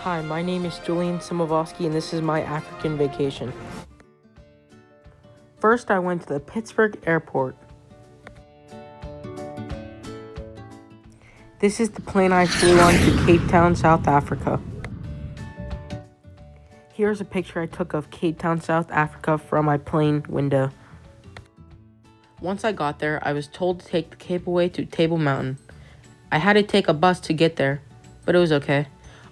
Hi, my name is Julian Semovoski, and this is my African vacation. First, I went to the Pittsburgh airport. This is the plane I flew on to Cape Town, South Africa. Here's a picture I took of Cape Town, South Africa from my plane window. Once I got there, I was told to take the cableway to Table Mountain. I had to take a bus to get there, but it was okay.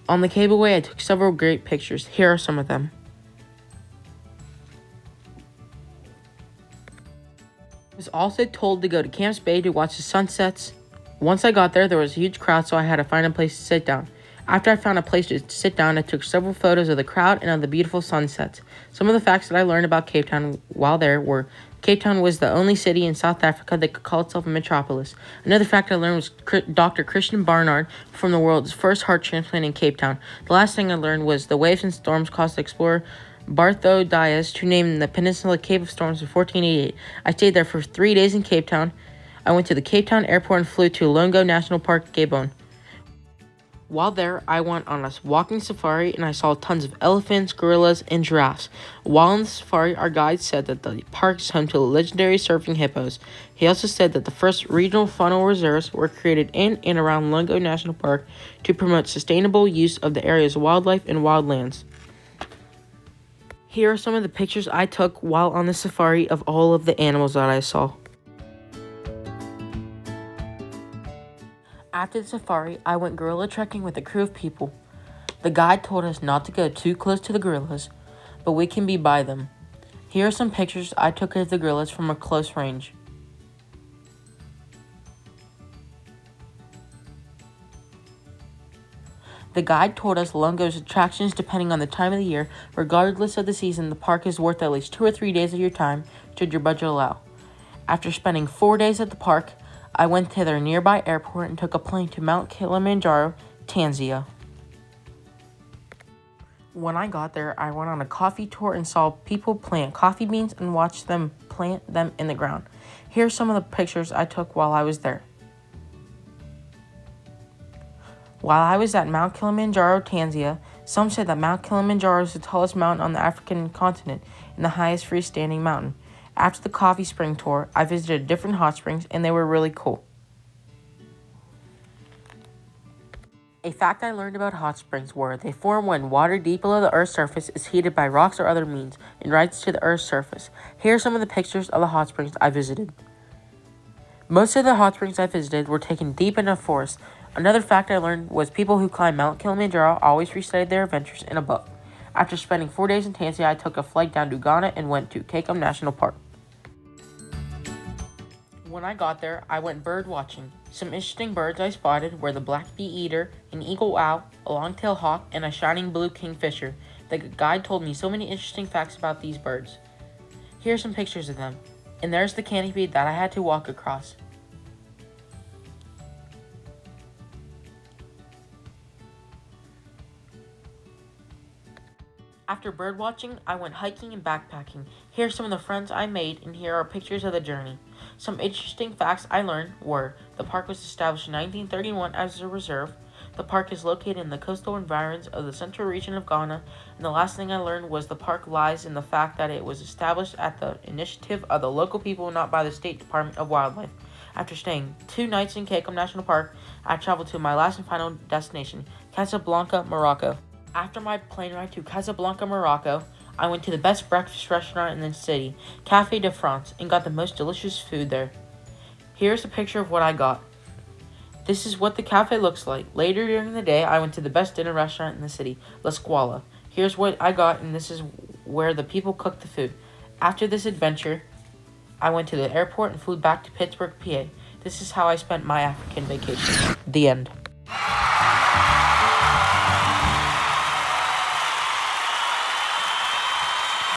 On the cableway, I took several great pictures. Here are some of them. I was also told to go to Camps Bay to watch the sunsets. Once I got there was a huge crowd, so I had to find a place to sit down. After I found a place to sit down, I took several photos of the crowd and of the beautiful sunsets. Some of the facts that I learned about Cape Town while there were Cape Town was the only city in South Africa that could call itself a metropolis. Another fact I learned was Dr. Christian Barnard performed the world's first heart transplant in Cape Town. The last thing I learned was the waves and storms caused the explorer Bartho Dias to name the peninsula Cape of Storms in 1488. I stayed there for 3 days in Cape Town. I went to the Cape Town airport and flew to Longo National Park, Gabon. While there, I went on a walking safari and I saw tons of elephants, gorillas, and giraffes. While on the safari, our guide said that the park is home to legendary surfing hippos. He also said that the first regional faunal reserves were created in and around Longo National Park to promote sustainable use of the area's wildlife and wildlands. Here are some of the pictures I took while on the safari of all of the animals that I saw. After the safari, I went gorilla trekking with a crew of people. The guide told us not to go too close to the gorillas, but we can be by them. Here are some pictures I took of the gorillas from a close range. The guide told us Longo's attractions depending on the time of the year. Regardless of the season, the park is worth at least 2 or 3 days of your time should your budget allow. After spending 4 days at the park, I went to their nearby airport and took a plane to Mount Kilimanjaro, Tanzania. When I got there, I went on a coffee tour and saw people plant coffee beans and watched them plant them in the ground. Here's some of the pictures I took while I was there. While I was at Mount Kilimanjaro, Tanzania, some said that Mount Kilimanjaro is the tallest mountain on the African continent and the highest freestanding mountain. After the coffee spring tour, I visited different hot springs, and they were really cool. A fact I learned about hot springs were they form when water deep below the Earth's surface is heated by rocks or other means and rises to the Earth's surface. Here are some of the pictures of the hot springs I visited. Most of the hot springs I visited were taken deep in a forest. Another fact I learned was people who climb Mount Kilimanjaro always restarted their adventures in a boat. After spending 4 days in Tanzania, I took a flight down to Ghana and went to Cape Town National Park. When I got there, I went bird watching. Some interesting birds I spotted were the black bee-eater, an eagle owl, a long-tailed hawk, and a shining blue kingfisher. The guide told me so many interesting facts about these birds. Here are some pictures of them. And there's the canopy that I had to walk across. After bird watching, I went hiking and backpacking. Here are some of the friends I made, and here are pictures of the journey. Some interesting facts I learned were the park was established in 1931 as a reserve. The park is located in the coastal environs of the central region of Ghana. And the last thing I learned was the park lies in the fact that it was established at the initiative of the local people, not by the State Department of Wildlife. After staying 2 nights in Cape Town National Park, I traveled to my last and final destination, Casablanca, Morocco. After my plane ride to Casablanca, Morocco, I went to the best breakfast restaurant in the city, Café de France, and got the most delicious food there. Here's a picture of what I got. This is what the cafe looks like. Later during the day, I went to the best dinner restaurant in the city, La Squala. Here's what I got, and this is where the people cook the food. After this adventure, I went to the airport and flew back to Pittsburgh, PA. This is how I spent my African vacation. The end.